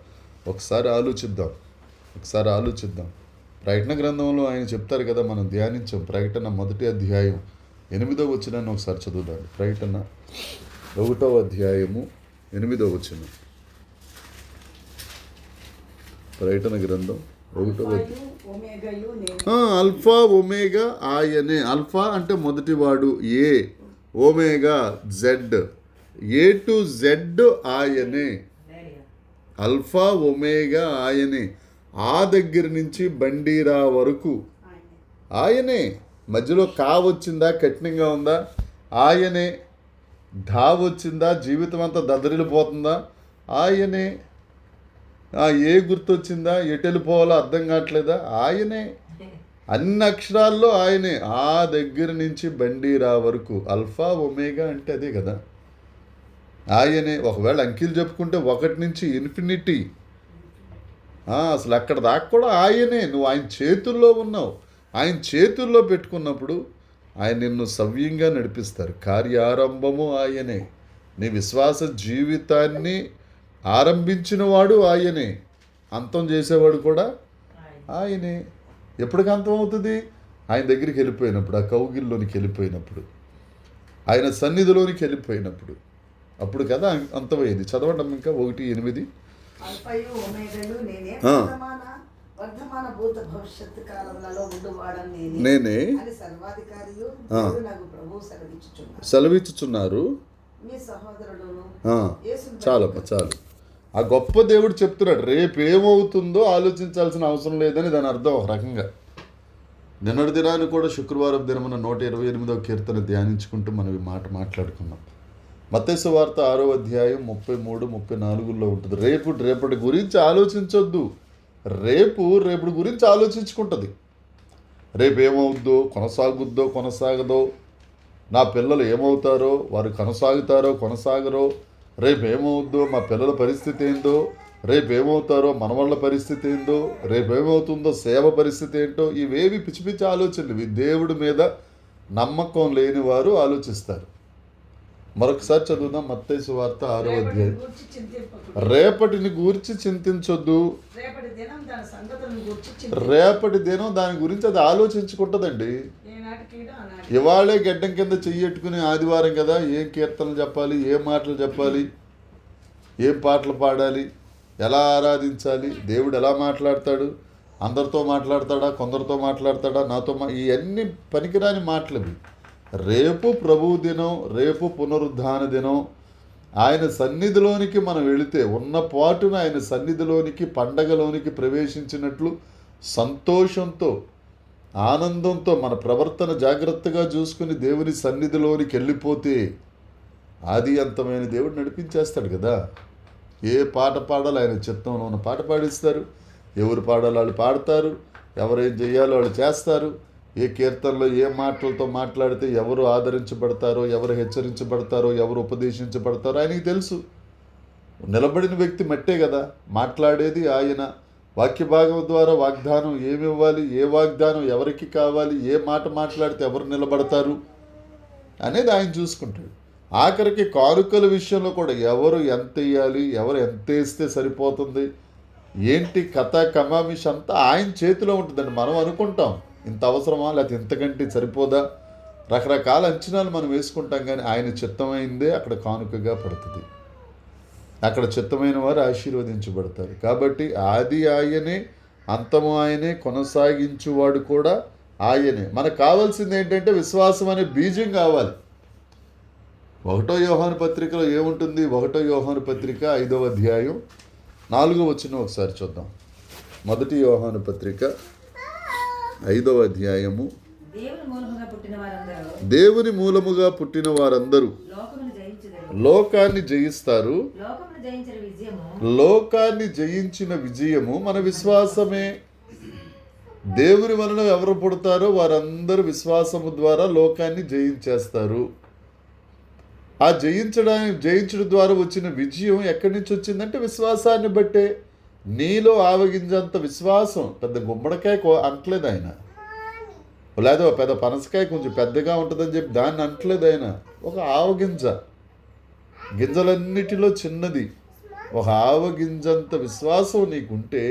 ఒకసారి ఆలోచిద్దాం. ప్రకటన గ్రంథంలో ఆయన చెప్తారు కదా, మనం ధ్యానించాం. ప్రకటన 1వ అధ్యాయం 8వ వచనాన్ని ఒకసారి చదువుదాం. ప్రకటన 1వ అధ్యాయము 8వ వచనం. ప్రకటన గ్రంథం 1వ అల్ఫా ఒమేగా ఆయనే. అల్ఫా అంటే మొదటివాడు, A, omega Z, A to Z ఆయనే. అల్ఫా ఒమేగా ఆయనే. ఆ దగ్గర నుంచి బండీరా వరకు ఆయనే. మధ్యలో కా వచ్చిందా, కఠినంగా ఉందా, ఆయనే. ధా వచ్చిందా, జీవితం అంతా దద్దరిల్లిపోతుందా, ఆయనే. ఏ గుర్తొచ్చిందా, ఎటు వెళ్ళిపోవాలో అర్థం కావట్లేదా, ఆయనే. అన్ని అక్షరాల్లో ఆయనే. ఆ దగ్గర నుంచి బండీరా వరకు. అల్ఫా ఒమేగా అంటే అదే కదా. ఆయనే. ఒకవేళ అంకెలు చెప్పుకుంటే 1 నుంచి ఇన్ఫినిటీ, అసలు అక్కడ దాకా కూడా ఆయనే. నువ్వు ఆయన చేతుల్లో ఉన్నావు. ఆయన చేతుల్లో పెట్టుకున్నప్పుడు ఆయన నిన్ను సవ్యంగా నడిపిస్తారు. కార్యారంభము ఆయనే. నీ విశ్వాస జీవితాన్ని ఆరంభించిన వాడు ఆయనే, అంతం చేసేవాడు కూడా ఆయనే. ఎప్పటికి అంతం అవుతుంది? ఆయన దగ్గరికి వెళ్ళిపోయినప్పుడు, ఆ కౌగిల్లోనికి వెళ్ళిపోయినప్పుడు, ఆయన సన్నిధిలోనికి వెళ్ళిపోయినప్పుడు, అప్పుడు కదా అంతమయ్యేది. చదవండి ఇంకా 1:8. అల్ఫయు ఒమేగలు నేనే, వర్ధమాన భూత భవిష్యత్తు కాలములలో ఉండువాడని నేనే అని సర్వాధికారియు దేవుడు నాకు ప్రభువు సెలవిచ్చుచున్నారు. మీ సహోదరుడును చాలమ్మా చాలు. ఆ గొప్ప దేవుడు చెప్తున్నాడు, రేపు ఏమవుతుందో ఆలోచించాల్సిన అవసరం లేదని దాని అర్థం. ఒక రకంగా నిన్నటి దినాన్ని కూడా శుక్రవారం దినమున 128వ కీర్తన ధ్యానించుకుంటూ మనం ఈ మాట మాట్లాడుకున్నాం. మత్తయి సువార్త 6వ అధ్యాయం 33, 34లో ఉంటుంది. రేపటి గురించి ఆలోచించొద్దు. రేపటి గురించి ఆలోచించుకుంటుంది. రేపు ఏమవుద్దో, కొనసాగదో, నా పిల్లలు ఏమవుతారో, వారు కొనసాగరో, రేపు ఏమవుద్దో, మా పిల్లల పరిస్థితి ఏందో, రేపు ఏమవుతారో మన వాళ్ళ పరిస్థితి ఏందో, రేపు ఏమవుతుందో సేవ పరిస్థితి ఏంటో, ఇవేవి పిచ్చి పిచ్చి ఆలోచనలు. ఇవి దేవుడి మీద నమ్మకం లేని వారు ఆలోచిస్తారు. మరొకసారి చదువుదాం మత్తయి సువార్త 6వ అధ్యాయం. రేపటిని గూర్చి చింతించొద్దు. రేపటి దినం దాని గురించి అది ఆలోచించుకుంటుందండి. ఇవాళే గడ్డం కింద చెయ్యట్టుకుని ఆదివారం కదా, ఏం కీర్తనలు చెప్పాలి, ఏం మాటలు చెప్పాలి, ఏం పాటలు పాడాలి, ఎలా ఆరాధించాలి, దేవుడు ఎలా మాట్లాడతాడు, అందరితో మాట్లాడతాడా, కొందరితో మాట్లాడతాడా, నాతో ఇవన్నీ పనికిరాని మాటలు. రేపు ప్రభువు దినం, రేపు పునరుద్ధాన దినం. ఆయన సన్నిధిలోనికి మనం వెళితే ఉన్న పాటున ఆయన సన్నిధిలోనికి, పండగలోనికి ప్రవేశించినట్లు సంతోషంతో, ఆనందంతో మన ప్రవర్తన జాగ్రత్తగా చూసుకుని దేవుని సన్నిధిలోనికి వెళ్ళిపోతే ఆది అంతమైన దేవుడు నడిపించేస్తాడు కదా. ఏ పాట పాడాలి ఆయన చిత్తంలో ఉన్న పాట పాడిస్తారు. ఎవరు పాడాలి వాళ్ళు పాడతారు. ఎవరేం చేయాలో వాళ్ళు చేస్తారు. ఏ కీర్తనలో ఏ మాటలతో మాట్లాడితే ఎవరు ఆదరించబడతారో, ఎవరు హెచ్చరించబడతారో, ఎవరు ఉపదేశించబడతారో ఆయనకి తెలుసు. నిలబడిన వ్యక్తి మట్టే కదా, మాట్లాడేది ఆయన. వాక్య భాగం ద్వారా వాగ్దానం ఏమి ఇవ్వాలి, ఏ వాగ్దానం ఎవరికి కావాలి, ఏ మాట మాట్లాడితే ఎవరు నిలబడతారు అనేది ఆయన చూసుకుంటాడు. ఆఖరికి కానుకల విషయంలో కూడా ఎవరు ఎంత ఇవ్వాలి, ఎవరు ఎంత వేస్తే సరిపోతుంది, ఏంటి కథ కమామిష్ అంతా ఆయన చేతిలో ఉంటుందండి. మనం అనుకుంటాం ఇంత అవసరమా, లేకపోతే ఇంతకంటే సరిపోదా, రకరకాల అంచనాలు మనం వేసుకుంటాం. కానీ ఆయన చిత్తమైందే అక్కడ కానుకగా పడుతుంది. అక్కడ చిత్తమైన వారు ఆశీర్వదించబడతారు. కాబట్టి ఆది ఆయనే, అంతము ఆయనే, కొనసాగించువాడు కూడా ఆయనే. మనకు కావాల్సింది ఏంటంటే విశ్వాసం అనే బీజం కావాలి. 1వ యోహాను పత్రికలో ఏముంటుంది? 1వ యోహాను పత్రిక 5వ అధ్యాయం 4వ వచనం ఒకసారి చూద్దాం. 1 యోహాను పత్రిక 5వ అధ్యాయము. దేవుని మూలముగా పుట్టిన వారందరూ లోకాన్ని జయిస్తారు. లోకాన్ని జయించిన విజయము మన విశ్వాసమే. దేవుని వలన ఎవరు పుడతారో వారందరూ విశ్వాసము ద్వారా లోకాన్ని జయించేస్తారు. ఆ జయించడం ద్వారా వచ్చిన విజయం ఎక్కడి నుంచి వచ్చిందంటే విశ్వాసాన్ని బట్టే. నీలో ఆవగింజంత విశ్వాసం, పెద్ద గుమ్మడికాయ అంటలేదు ఆయన, లేదా పెద్ద పనసకాయ కొంచెం పెద్దగా ఉంటుందని చెప్పి దాన్ని అంటలేదు ఆయన. ఒక ఆవగింజ, గింజలన్నిటిలో చిన్నది, ఒక ఆవగింజంత విశ్వాసం నీకుంటే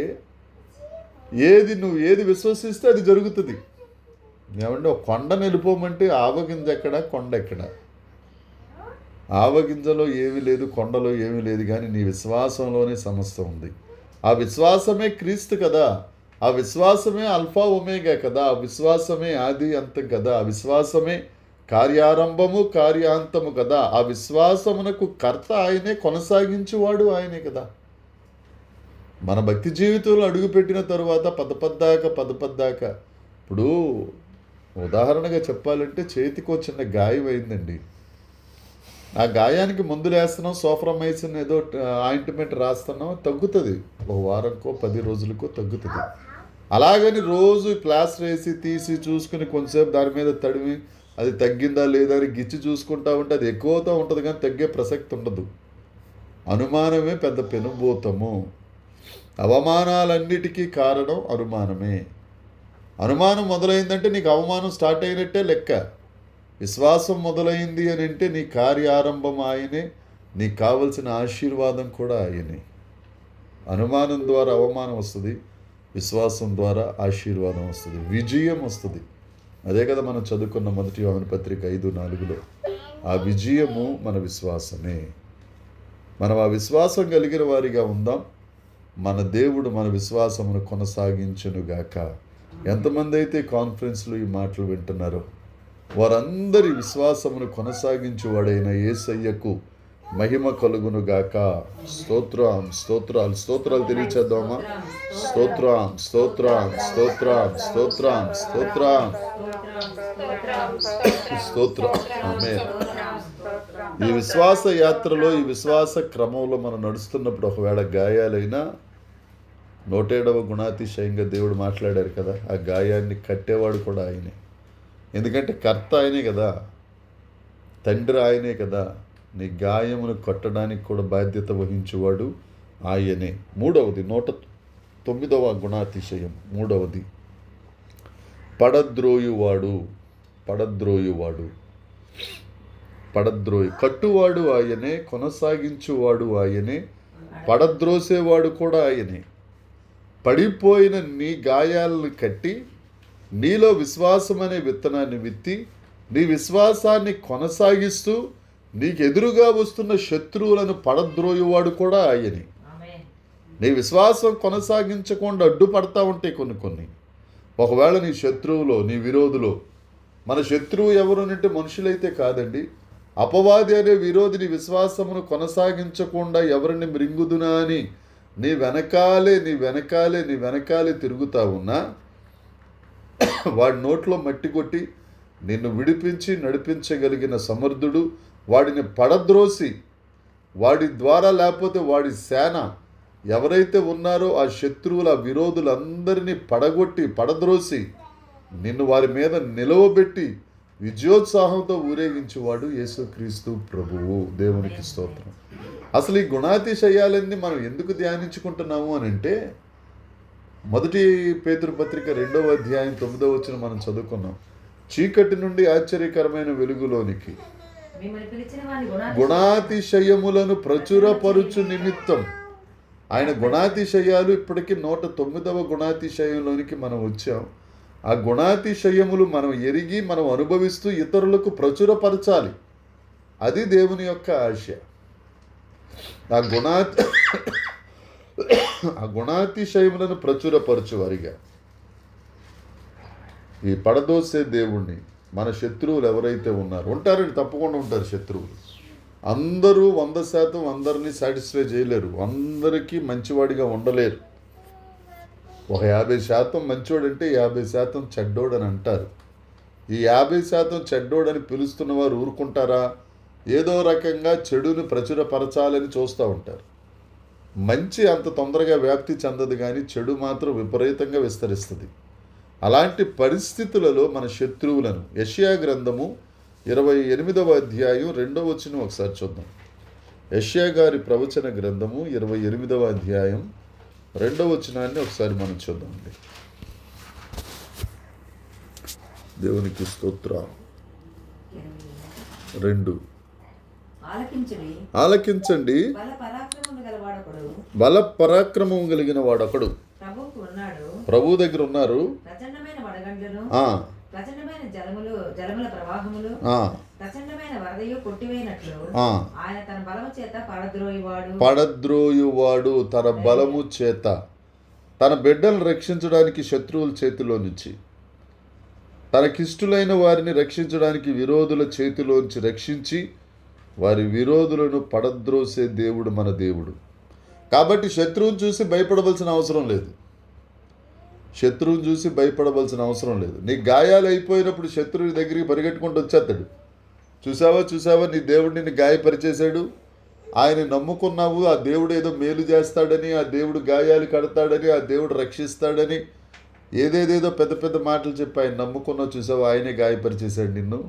నువ్వు ఏది విశ్వసిస్తే అది జరుగుతుంది. ఏమంటే ఒక కొండ నిలిపోమంటే ఆవగింజ ఎక్కడ, కొండ ఎక్కడ? ఆవగింజలో ఏమీ లేదు, కొండలో ఏమీ లేదు, కానీ నీ విశ్వాసంలోనే సమస్తం ఉంది. ఆ విశ్వాసమే క్రీస్తు కదా, ఆ విశ్వాసమే అల్ఫా ఒమేగా కదా, ఆ విశ్వాసమే ఆది అంతం కదా, ఆ విశ్వాసమే కార్యారంభము కార్యాంతము కదా, ఆ విశ్వాసమునకు కర్త ఆయనే, కొనసాగించువాడు ఆయనే కదా. మన భక్తి జీవితంలో అడుగుపెట్టిన తరువాత పదపద్దాక ఇప్పుడు ఉదాహరణగా చెప్పాలంటే చేతికి చిన్న గాయం అయిందండి. ఆ గాయానికి మందులు వేస్తున్నాం, సోఫ్రమైసిన్ ఏదో ఆయింట్మెంట్ రాస్తున్నాం, తగ్గుతుంది. ఒక వారంకో 10 రోజులకో తగ్గుతుంది. అలాగని రోజు ప్లాస్టర్ వేసి తీసి చూసుకుని కొంచెంసేపు దాని మీద తడిమి అది తగ్గిందా లేదా అని గిచ్చి చూసుకుంటా ఉంటే అది ఎక్కువతో ఉంటుంది, కానీ తగ్గే ప్రసక్తి ఉండదు. అనుమానమే పెద్ద పెనుభూతము. అవమానాలన్నిటికీ కారణం అనుమానమే. అనుమానం మొదలైందంటే నీకు అవమానం స్టార్ట్ అయినట్టే లెక్క. విశ్వాసం మొదలైంది అని అంటే నీ కార్యారంభం ఆయనే, నీకు కావలసిన ఆశీర్వాదం కూడా ఆయనే. అనుమానం ద్వారా అవమానం వస్తుంది, విశ్వాసం ద్వారా ఆశీర్వాదం వస్తుంది, విజయం వస్తుంది. అదే కదా మనం చదువుకున్న 1 యోహాను పత్రిక 5:4. ఆ విజయము మన విశ్వాసమే. మనం ఆ విశ్వాసం కలిగిన వారిగా ఉందాం. మన దేవుడు మన విశ్వాసమును కొనసాగించునుగాక. ఎంతమంది అయితే కాన్ఫరెన్స్లో ఈ మాటలు వింటున్నారో వారందరి విశ్వాసమును కొనసాగించువాడైన యేసయ్యకు మహిమ కలుగునుగాక. స్తోత్రం, స్తోత్రాలు, స్తోత్రాలు తెలియచేద్దామా? స్తోత్రం, స్తోత్రం, స్తోత్రం, స్తోత్రం, స్తోత్రం, స్తోత్రం. ఆమేన్. ఈ విశ్వాస యాత్రలో, ఈ విశ్వాస క్రమంలో మనం నడుస్తున్నప్పుడు ఒకవేళ గాయాలైనా 107వ గుణాతిశయంగా దేవుడు మాట్లాడారు కదా, ఆ గాయాన్ని కట్టేవాడు కూడా ఆయనే. ఎందుకంటే కర్త ఆయనే కదా, తండ్రి ఆయనే కదా. నీ గాయమును కొట్టడానికి కూడా బాధ్యత వహించేవాడు ఆయనే. 3వది 109వ గుణాతిశయం. 3వది పడద్రోయువాడు. పడద్రోయువాడు, పడద్రోయి. కట్టువాడు ఆయనే, కొనసాగించువాడు ఆయనే, పడద్రోసేవాడు కూడా ఆయనే. పడిపోయిన నీ గాయాలను కట్టి నీలో విశ్వాసం అనే విత్తనాన్ని విత్తి నీ విశ్వాసాన్ని కొనసాగిస్తూ నీకు ఎదురుగా వస్తున్న శత్రువులను పడద్రోయువాడు కూడా ఆయనే. నీ విశ్వాసం కొనసాగించకుండా అడ్డుపడతా ఉంటాయి కొన్ని. ఒకవేళ నీ శత్రువులో, నీ విరోధులో, మన శత్రువు ఎవరునంటే మనుషులైతే కాదండి, అపవాది అనే విరోధి నీ విశ్వాసమును కొనసాగించకుండా ఎవరిని మృంగుదునా అని నీ వెనకాలే తిరుగుతా ఉన్నా వాడి నోట్లో మట్టి కొట్టి నిన్ను విడిపించి నడిపించగలిగిన సమర్థుడు, వాడిని పడద్రోసి వాడి ద్వారా, లేకపోతే వాడి సేన ఎవరైతే ఉన్నారో ఆ శత్రువుల విరోధులందరినీ పడద్రోసి నిన్ను వారి మీద నిలవబెట్టి విజయోత్సాహంతో ఊరేగించేవాడు యేసుక్రీస్తు ప్రభువు. దేవునికి స్తోత్రం. అసలు ఈ గుణాతిశయాలన్నీ మనం ఎందుకు ధ్యానించుకుంటున్నాము అని అంటే 1 పేతురు పత్రిక 2వ అధ్యాయం 9వ వచనం మనం చదువుకున్నాం. చీకటి నుండి ఆశ్చర్యకరమైన వెలుగులోనికి గుణాతిశయములను ప్రచురపరుచు నిమిత్తం. ఆయన గుణాతిశయాలు ఇప్పటికీ 109వ గుణాతిశయంలోనికి మనం వచ్చాం. ఆ గుణాతిశయములు మనం ఎరిగి మనం అనుభవిస్తూ ఇతరులకు ప్రచురపరచాలి. అది దేవుని యొక్క ఆశ. ఆ గుణాతిశయములను ప్రచురపరచువారిగా ఈ పడదోసే దేవుణ్ణి మన శత్రువులు ఎవరైతే ఉన్నారో, ఉంటారండి, తప్పకుండా ఉంటారు శత్రువులు. అందరూ 100% అందరినీ సాటిస్ఫై చేయలేరు, అందరికీ మంచివాడిగా ఉండలేరు. ఒక 50% మంచోడంటే 50% చెడ్డోడని అంటారు. ఈ 50% చెడ్డోడని పిలుస్తున్న వారు ఊరుకుంటారా? ఏదో రకంగా చెడుని ప్రచురపరచాలని చూస్తూ ఉంటారు. మంచి అంత తొందరగా వ్యాప్తి చెందదు, కానీ చెడు మాత్రం విపరీతంగా విస్తరిస్తుంది. అలాంటి పరిస్థితులలో మన శత్రువులను యెషయా గ్రంథము 28వ అధ్యాయం 2వ వచనం ఒకసారి చూద్దాం. యెషయా గారి ప్రవచన గ్రంథము 28వ అధ్యాయం 2వ వచనాన్ని ఒకసారి మనం చూద్దామండి. దేవునికి స్తోత్రం. 2 ఆలకించండి, బల పరాక్రమం కలిగిన వాడొకడు ప్రభు దగ్గర ఉన్నారు. పడద్రోయువాడు తన బలము చేత తన బిడ్డలను రక్షించడానికి శత్రువుల చేతిలో నుంచి, తనకిష్టులైన వారిని రక్షించడానికి విరోధుల చేతిలోంచి రక్షించి వారి విరోధులను పడద్రోసే దేవుడు మన దేవుడు. కాబట్టి శత్రువుని చూసి భయపడవలసిన అవసరం లేదు. నీ గాయాలు అయిపోయినప్పుడు శత్రువుని దగ్గరికి పరిగెట్టుకుంటూ వచ్చేస్తాడు. చూసావా నీ దేవుడు నిన్ను గాయపరిచేశాడు, ఆయన నమ్ముకున్నావు, ఆ దేవుడు ఏదో మేలు చేస్తాడని, ఆ దేవుడు గాయాలు కడతాడని, ఆ దేవుడు రక్షిస్తాడని ఏదేదేదో పెద్ద పెద్ద మాటలు చెప్పి ఆయన నమ్ముకున్నావు. చూసావా, ఆయనే గాయపరిచేశాడు నిన్ను.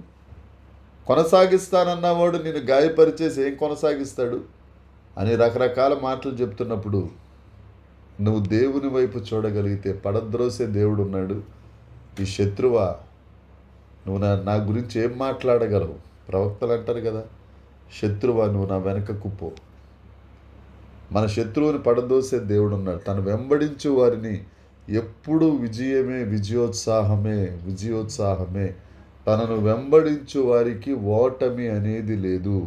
కొనసాగిస్తానన్నవాడు నిన్ను గాయపరిచేసి ఏం కొనసాగిస్తాడు? అని రకరకాల మాటలు చెప్తున్నప్పుడు నువ్వు దేవుని వైపు చూడగలిగితే పడద్రోసే దేవుడు ఉన్నాడు. ఈ శత్రువా, నువ్వు నా గురించి ఏం మాట్లాడగలవు? ప్రవక్తలు అంటారు కదా, శత్రువా నువ్వు నా వెనకకు పో. మన శత్రువుని పడదోసే దేవుడు ఉన్నాడు. తను వెంబడించు వారిని ఎప్పుడు విజయమే, విజయోత్సాహమే. తనను వెంబడించు వారికి ఓటమి అనేది లేదు.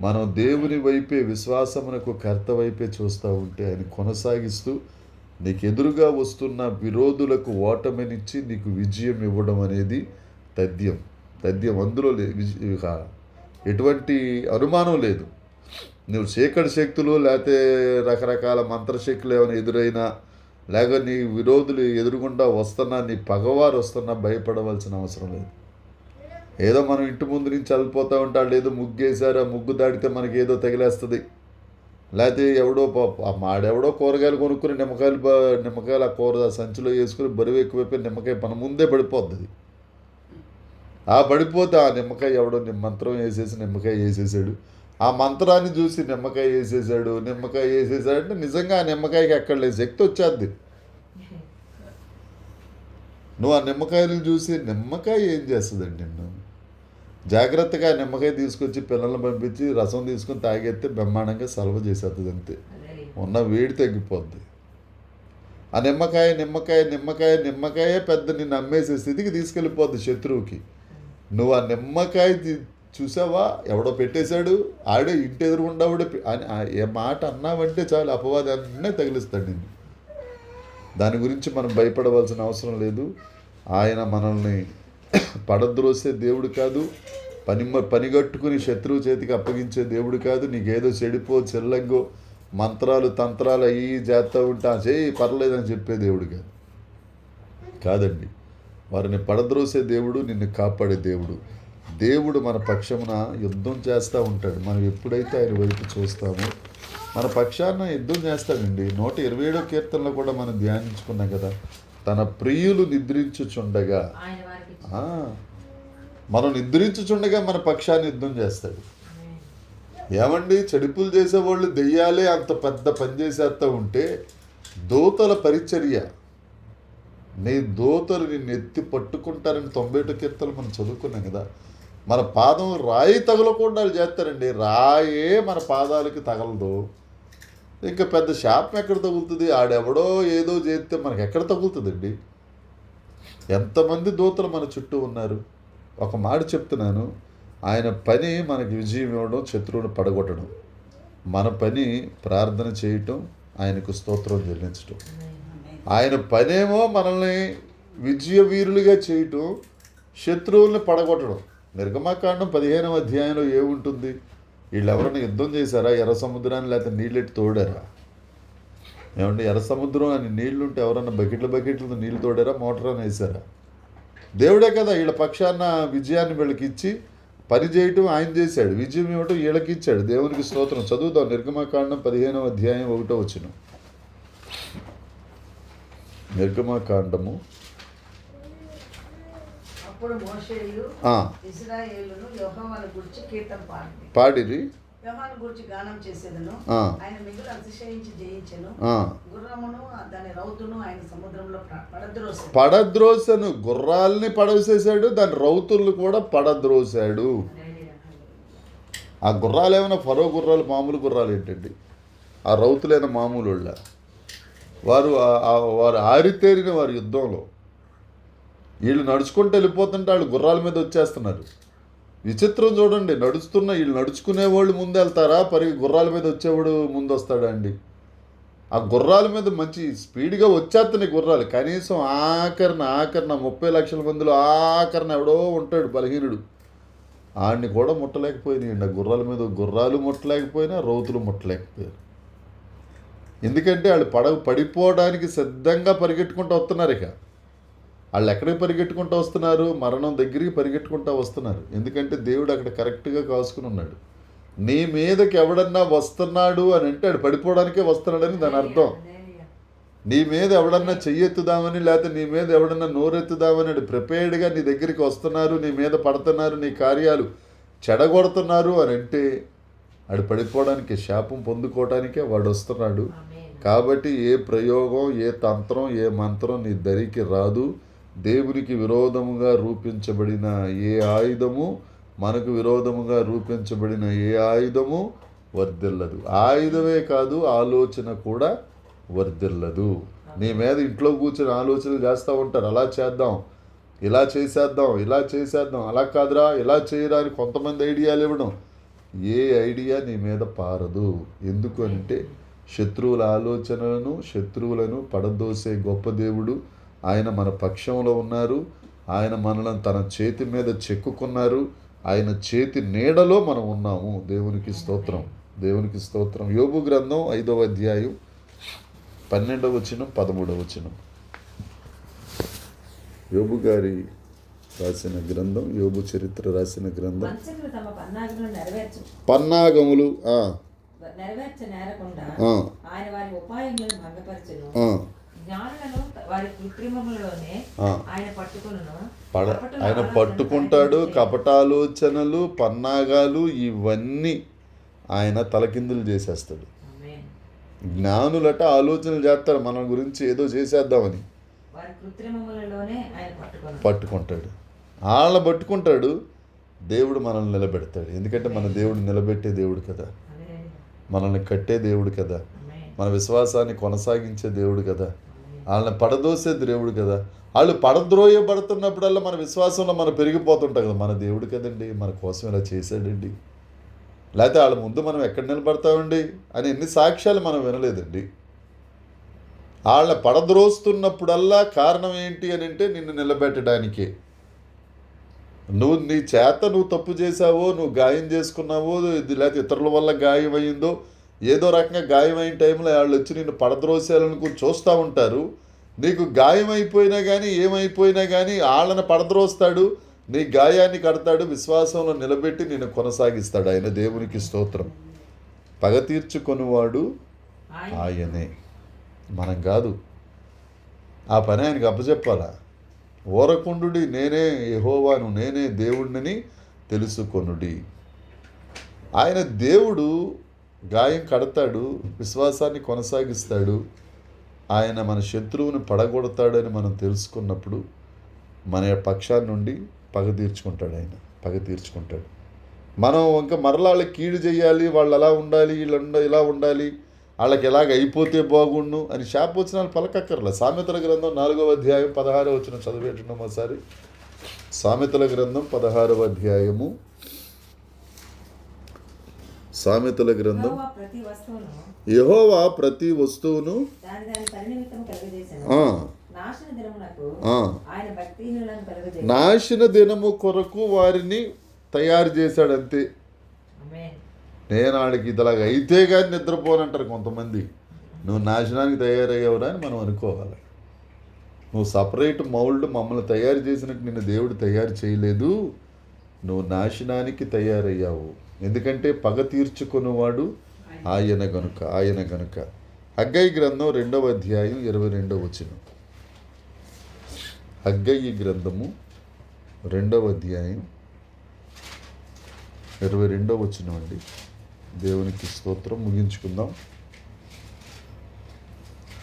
మనం దేవుని వైపే, విశ్వాసమునకు కర్త వైపే చూస్తూ ఉంటే ఆయన కొనసాగిస్తూ నీకు ఎదురుగా వస్తున్న విరోధులకు ఓటమినిచ్చి నీకు విజయం ఇవ్వడం అనేది తథ్యం. అందులో ఎటువంటి అనుమానం లేదు. నువ్వు చీకటి శక్తులు లేకపోతే రకరకాల మంత్రశక్తులు ఏమైనా ఎదురైనా, లేక నీ విరోధులు ఎదురుగుండా వస్తున్నా, నీ పగవారు వస్తున్నా భయపడవలసిన అవసరం లేదు. ఏదో మనం ఇంటి ముందు నుంచి చల్లిపోతూ ఉంటాడు, ఏదో ముగ్గేశారు, ఆ ముగ్గు దాడితే మనకి ఏదో తగిలేస్తుంది. లేకపోతే మాడెవడో కూరగాయలు కొనుక్కుని నిమ్మకాయలు ఆ కూర సంచిలో వేసుకుని బరువు ఎక్కువైపోయి నిమ్మకాయ మన ముందే పడిపోద్ది. ఆ పడిపోతే ఆ నిమ్మకాయ ఎవడో మంత్రం వేసేసి నిమ్మకాయ వేసేసాడు, ఆ మంత్రాన్ని చూసి నిమ్మకాయ వేసేసాడు అంటే నిజంగా ఆ నిమ్మకాయకి ఎక్కడ లేదు, శక్తి వచ్చేద్ది. నువ్వు ఆ నిమ్మకాయలు చూసి నిమ్మకాయ ఏం చేస్తుందండి నిన్ను? జాగ్రత్తగా ఆ నిమ్మకాయ తీసుకొచ్చి పిల్లల్ని పంపించి రసం తీసుకొని తాగెత్తే బ్రహ్మాండంగా సలవ చేసేస్తుంది, అంతే. ఉన్న వేడి తగ్గిపోద్ది. ఆ నిమ్మకాయ పెద్ద నిన్ను అమ్మేసే స్థితికి తీసుకెళ్ళిపోద్ది శత్రువుకి. నువ్వు ఆ నిమ్మకాయ చూసావా, ఎవడో పెట్టేశాడు, ఆడే ఇంటి ఎదురుగుండావుడే అని ఏ మాట అన్నావంటే చాలు అపవాదాన్నే తగిలిస్తాడు నిన్ను. దాని గురించి మనం భయపడవలసిన అవసరం లేదు. ఆయన మనల్ని పడద్రోసే దేవుడు కాదు, పనిగట్టుకుని శత్రువు చేతికి అప్పగించే దేవుడు కాదు. నీకేదో చెడిపో చెల్లంగో మంత్రాలు తంత్రాలు అయ్యి చేస్తూ ఉంటా చేయి పర్లేదని చెప్పే దేవుడు కాదండి. వారిని పడద్రోసే దేవుడు, నిన్ను కాపాడే దేవుడు మన పక్షమున యుద్ధం చేస్తూ ఉంటాడు. మనం ఎప్పుడైతే ఆయన వైపు చూస్తామో మన పక్షాన యుద్ధం చేస్తాడండి. 127వ కీర్తనలో కూడా మనం ధ్యానించుకున్నాం కదా, తన ప్రియులు నిద్రించుచుండగా, మనం నిద్రించుచుండగా మన పక్షాన్ని యుద్ధం చేస్తాడు. ఏమండి, చెడుపులు చేసేవాళ్ళు దెయ్యాలే అంత పెద్ద పని చేసేస్తూ ఉంటే దూతల పరిచర్య, నీ దూతలు నిన్ను ఎత్తి పట్టుకుంటారని 91 కీర్తనలు మనం చదువుకున్నాం కదా. మన పాదం రాయి తగలకుండా చేస్తారండి. రాయే మన పాదాలకి తగలదు, ఇంకా పెద్ద శాపం ఎక్కడ తగులుతుంది? ఆడెవడో ఏదో చేస్తే మనకి ఎక్కడ తగులుతుందండి? ఎంతమంది దూతలు మన చుట్టూ ఉన్నారు. ఒక మాట చెప్తున్నాను, ఆయన పని మనకి విజయం ఇవ్వడం, శత్రువుని పడగొట్టడం. మన పని ప్రార్థన చేయటం, ఆయనకు స్తోత్రం చెల్లించటం. ఆయన పనేమో మనల్ని విజయ వీరులుగా చేయటం, శత్రువుల్ని పడగొట్టడం. నిర్గమాకాండం 15వ అధ్యాయంలో ఏముంటుంది? వీళ్ళు ఎవరైనా యుద్ధం చేశారా? ఎర్ర సముద్రాన్ని లేకపోతే నీళ్ళెట్టి తోడారా? ఏమంటే ఎర్ర సముద్రం అని నీళ్లుంటే ఎవరన్నా బకెట్లతో నీళ్ళు తోడారా? మోటార్ అని వేసారా? దేవుడే కదా వీళ్ళ పక్షాన విజయాన్ని వీళ్ళకి ఇచ్చి పని చేయటం ఆయన చేశాడు, విజయం ఇవ్వటం వీళ్ళకి ఇచ్చాడు. దేవునికి స్తోత్రం. చదువుదాం నిర్గమాకాండం 15వ అధ్యాయం 1వ వచనం. నిర్గమాకాండము. అప్పుడు మోషేయు ఇశ్రాయేలును యెహోవాను గూర్చి కీర్తన పాడిరి, యెహోవాను గూర్చి గానం చేసేదను. ఆయన మిగులు అతిశయించి జయించెను. గుర్రమును దాని రౌతును ఆయన సముద్రంలో పడద్రోసెను. గుర్రాల్ని పడవేసేసాడు, దాని రౌతులను కూడా పడద్రోసాడు. ఆ గుర్రాలు ఏమైనా ఫరో గుర్రాలు, మామూలు గుర్రాలు ఏంటండి? ఆ రౌతులైన మామూలు వాళ్ళ వారు ఆరితేరిన వారు యుద్ధంలో. వీళ్ళు నడుచుకుంటూ వెళ్ళిపోతుంటే వాళ్ళు గుర్రాల మీద వచ్చేస్తున్నారు. విచిత్రం చూడండి, వీళ్ళు నడుచుకునేవాళ్ళు ముందు వెళ్తారా, గుర్రాల మీద వచ్చేవాడు ముందు వస్తాడా అండి? ఆ గుర్రాల మీద మంచి స్పీడ్గా వచ్చేస్తున్నాయి గుర్రాలు. కనీసం ఆఖరిన 30 లక్షల మందిలో ఆఖరిన ఎవడో ఉంటాడు బలహీనుడు, ఆడిని కూడా ముట్టలేకపోయినాయండి. ఆ గుర్రాల మీద గుర్రాలు ముట్టలేకపోయినా, రౌతులు ముట్టలేకపోయారు. ఎందుకంటే వాళ్ళు పడిపోవడానికి సిద్ధంగా పరిగెట్టుకుంటూ వస్తున్నారు. ఇక వాళ్ళు ఎక్కడికి పరిగెట్టుకుంటూ వస్తున్నారు? మరణం దగ్గరికి పరిగెట్టుకుంటూ వస్తున్నారు. ఎందుకంటే దేవుడు అక్కడ కరెక్ట్గా కాసుకుని ఉన్నాడు. నీ మీదకి ఎవడన్నా వస్తున్నాడు అని అంటే వాడు పడిపోవడానికే వస్తున్నాడని దాని అర్థం. నీ మీద ఎవడన్నా చెయ్యెత్తుదామని, లేకపోతే నీ మీద ఎవడన్నా నోరెత్తుదామని ప్రిపేర్డ్గా నీ దగ్గరికి వస్తున్నారు, నీ మీద పడుతున్నారు, నీ కార్యాలు చెడగొడుతున్నారు అని అంటే ఆడు పడిపోవడానికి, శాపం పొందుకోవడానికే వాడు వస్తున్నాడు. ఆమేన్. కాబట్టి ఏ ప్రయోగం, ఏ తంత్రం, ఏ మంత్రం నీ దరికి రాదు. దేవునికి విరోధముగా రూపించబడిన ఏ ఆయుధము, మనకు విరోధముగా రూపించబడిన ఏ ఆయుధము వర్ధిల్లదు. ఆయుధమే కాదు, ఆలోచన కూడా వర్ధిల్లదు. నీ మీద ఇంట్లో కూర్చొని ఆలోచనలు చేస్తూ ఉంటారు, అలా చేద్దాం, ఇలా చేసేద్దాం, ఇలా చేసేద్దాం, అలా కాదురా, ఇలా చేయరా అని కొంతమంది ఐడియాలు ఇవ్వడం. ఏ ఐడియా నీ మీద పారదు. ఎందుకు అంటే శత్రువుల ఆలోచనలను, శత్రువులను పడదోసే గొప్ప దేవుడు. ఆయన మన పక్షంలో ఉన్నారు. ఆయన మనలను తన చేతి మీద చెక్కుకున్నారు. ఆయన చేతి నీడలో మనం ఉన్నాము. దేవునికి స్తోత్రం, దేవునికి స్తోత్రం. యోబు గ్రంథం 5వ అధ్యాయం 12వ వచనం 13వ వచనం. యోబు గారి రాసిన గ్రంథం, యోబు చరిత్ర రాసిన గ్రంథం. వంచకులు తమ పన్నాగములను పన్నాగములు నెరవేర్చనేరకుండా ఆ, ఆయన వారి ఉపాయములను భంగపరచును. ఆ, జ్ఞానులను వారి కృత్రిమములలోనే ఆ. ఆయన పట్టుకొనును. ఆయన పట్టుకుంటాడు. కపటాలోచనలు, పన్నాగాలు ఇవన్నీ ఆయన తలకిందులు చేసేస్తాడు. ఆమేన్. జ్ఞానులట ఆలోచనలు చేస్తారు మన గురించి ఏదో చేసేద్దామని. వారి కృత్రిమములలోనే ఆయన పట్టుకుంటాడు. వాళ్ళ పట్టుకుంటాడు. దేవుడు మనల్ని నిలబెడతాడు. ఎందుకంటే మన దేవుడు నిలబెట్టే దేవుడు కదా, ఆమేన్. మనల్ని కట్టే దేవుడు కదా, ఆమేన్. మన విశ్వాసాన్ని కొనసాగించే దేవుడు కదా, వాళ్ళని పడదోసే దేవుడు కదా. వాళ్ళు పడద్రోయబడుతున్నప్పుడల్లా మన విశ్వాసంలో మనం పెరిగిపోతుంటాం కదా. మన దేవుడు కదండి, మన కోసం ఇలా చేశాడండి, లేకపోతే వాళ్ళ ముందు మనం ఎక్కడ నిలబడతామండి అని ఎన్ని సాక్ష్యాలు మనం వినలేదండి. వాళ్ళ పడద్రోస్తున్నప్పుడల్లా కారణం ఏంటి అని అంటే నిన్ను నిలబెట్టడానికే. నీ చేత నువ్వు తప్పు చేసావో, నువ్వు గాయం చేసుకున్నావో, లేకపోతే ఇతరుల వల్ల గాయం అయిందో, ఏదో రకంగా గాయమైన టైంలో వాళ్ళు వచ్చి నిన్ను పడద్రోసాలని చూస్తూ ఉంటారు. నీకు గాయం అయిపోయినా కానీ ఏమైపోయినా కానీ వాళ్ళని పడద్రోస్తాడు, నీ గాయాన్ని కడతాడు, విశ్వాసంలో నిలబెట్టి నిన్ను కొనసాగిస్తాడు ఆయన. దేవునికి స్తోత్రం. పగ తీర్చుకొనివాడు ఆయనే, మనం కాదు. ఆ పని ఆయనకి అప్పచెప్పాలా. ఓరకుండుడి, నేనే యెహోవాను, నేనే దేవుడిని తెలుసుకొనుడి. ఆయన దేవుడు గాయం కడతాడు, విశ్వాసాన్ని కొనసాగిస్తాడు. ఆయన మన శత్రువుని పడగొడతాడని మనం తెలుసుకున్నప్పుడు మన పక్షాన్ని నుండి పగ తీర్చుకుంటాడు. ఆయన పగ తీర్చుకుంటాడు. మనం ఇంకా మరలా వాళ్ళకి కీడు చేయాలి, వాళ్ళు అలా ఉండాలి, వీళ్ళు ఇలా ఉండాలి, వాళ్ళకి ఎలాగ అయిపోతే బాగుండు అని శాపవచనాలు పలకక్కర్లే. సామెతల గ్రంథం 4వ అధ్యాయం 16వ వచనం చదివేట్టున్నాం ఒకసారి. సామెతల గ్రంథం 16వ అధ్యాయము. సామెతల గ్రంథం. యెహోవా ప్రతి వస్తువును నాశన దినము కొరకు వారిని తయారు చేశాడు అంతే. నేను వాడికి ఇదిలాగా అయితే కానీ నిద్రపోనంటారు కొంతమంది. నువ్వు నాశనానికి తయారయ్యావురా అని మనం అనుకోవాలి. నువ్వు సపరేట్ మౌల్డ్ మమ్మల్ని తయారు చేసినట్టు నిన్ను దేవుడు తయారు చేయలేదు. నువ్వు నాశనానికి తయారయ్యావు. ఎందుకంటే పగ తీర్చుకునేవాడు ఆయన గనుక. హగ్గయి గ్రంథం 2వ అధ్యాయం 22వ వచనం. హగ్గయి గ్రంథము 2వ అధ్యాయం 22వ వచనం అండి. దేవునికి స్తోత్రం. ముగించుకుందాం.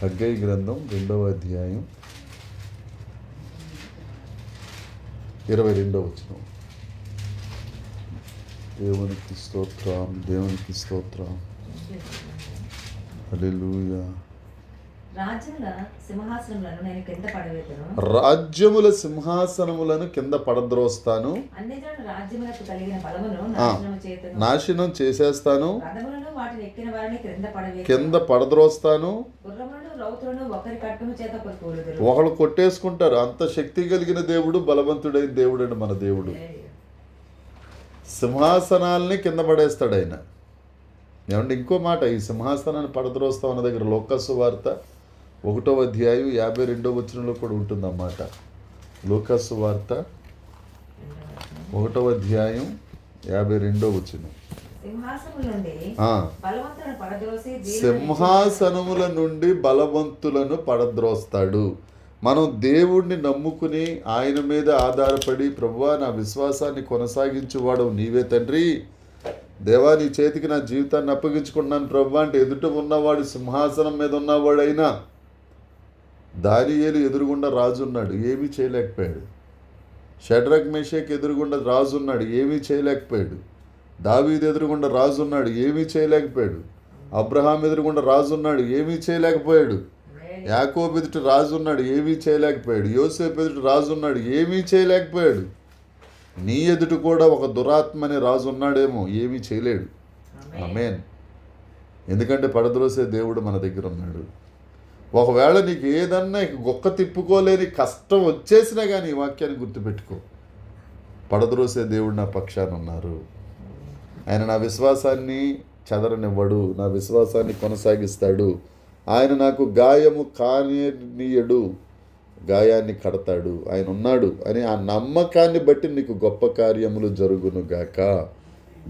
హగ్గయి గ్రంథం 2వ అధ్యాయం 22వ వచనం. దేవునికి స్తోత్రం, దేవునికి స్తోత్రం. హల్లెలూయా. రాజ్యముల సింహాసనములను కింద పడద్రోస్తాను, నాశనం చేసేస్తాను, కింద పడద్రోస్తాను. ఒకళ్ళు కొట్టేసుకుంటారు. అంత శక్తి కలిగిన దేవుడు, బలవంతుడైన దేవుడు అండి మన దేవుడు. సింహాసనాల్ని కింద పడేస్తాడు ఆయన. ఏమంటే ఇంకో మాట, ఈ సింహాసనాన్ని పడద్రోస్తాం అన్న దగ్గర లోకాసు వార్త 1వ అధ్యాయం 52వ వచనంలో కూడా ఉంటుందన్నమాట. లోకాసు వార్త 1వ అధ్యాయం 52వ వచనం. సింహాసనముల నుండి బలవంతులను పడద్రోస్తాడు. మనం దేవుణ్ణి నమ్ముకుని ఆయన మీద ఆధారపడి, ప్రభువా నా విశ్వాసాన్ని కొనసాగించువాడు నీవే తండ్రి, దేవా నీ చేతికి నా జీవితాన్ని అప్పగించుకున్నాను ప్రభు అంటే ఎదుట ఉన్నవాడు సింహాసనం మీద ఉన్నవాడైనా దానియేలు ఎదురుగుండా రాజున్నాడు, ఏమీ చేయలేకపోయాడు. షడ్రక్ మేషక్ ఎదురుగుండా రాజున్నాడు, ఏమీ చేయలేకపోయాడు. దావీదు ఎదురుగుండా రాజున్నాడు, ఏమీ చేయలేకపోయాడు. అబ్రహాం ఎదురుగుండా రాజున్నాడు, ఏమీ చేయలేకపోయాడు. యాకోబు ఎదుట రాజున్నాడు, ఏమీ చేయలేకపోయాడు. యోసేపు ఎదుట రాజున్నాడు, ఏమీ చేయలేకపోయాడు. నీ ఎదుట కూడా ఒక దురాత్మ అనే రాజు ఉన్నాడేమో, ఏమీ చేయలేడు. ఆమేన్. ఎందుకంటే పడద్రోసే దేవుడు మన దగ్గర ఉన్నాడు. ఒకవేళ నీకు ఏదన్నా గొక్క తిప్పుకోలేని కష్టం వచ్చేసినా కానీ ఈ వాక్యాన్ని గుర్తుపెట్టుకో, పడద్రోసే దేవుడు నా పక్షాన ఉన్నారు. ఆయన నా విశ్వాసాన్ని చెదరనివ్వడు, నా విశ్వాసాన్ని కొనసాగిస్తాడు. ఆయన నాకు గాయము కానియడు, గాయాన్ని కడతాడు, ఆయన ఉన్నాడు అని ఆ నమ్మకాన్ని బట్టి నీకు గొప్ప కార్యములు జరుగునుగాక.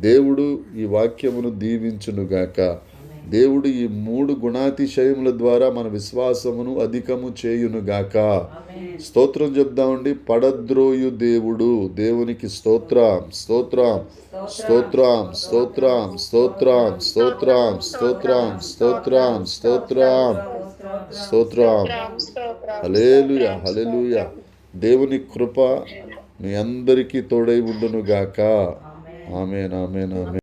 దేవుడు ఈ వాక్యమును దీవించునుగాక. దేవుడు ఈ 3 గుణాతిశయముల ద్వారా మన విశ్వాసమును అధికము చేయునుగాక. స్తోత్రం చెప్దామండి. పడద్రోయు దేవుడు, దేవునికి స్తోత్రం స్తోత్రం స్తోత్రం స్తోత్రం స్తోత్రం స్తోత్రం స్తోత్రం స్తోత్రం స్తోత్రం స్తోత్రం. హల్లెలూయా హల్లెలూయా. దేవుని కృప మీ అందరికీ తోడై ఉండునుగాక. ఆమేన్ ఆమేన్ ఆమేన్.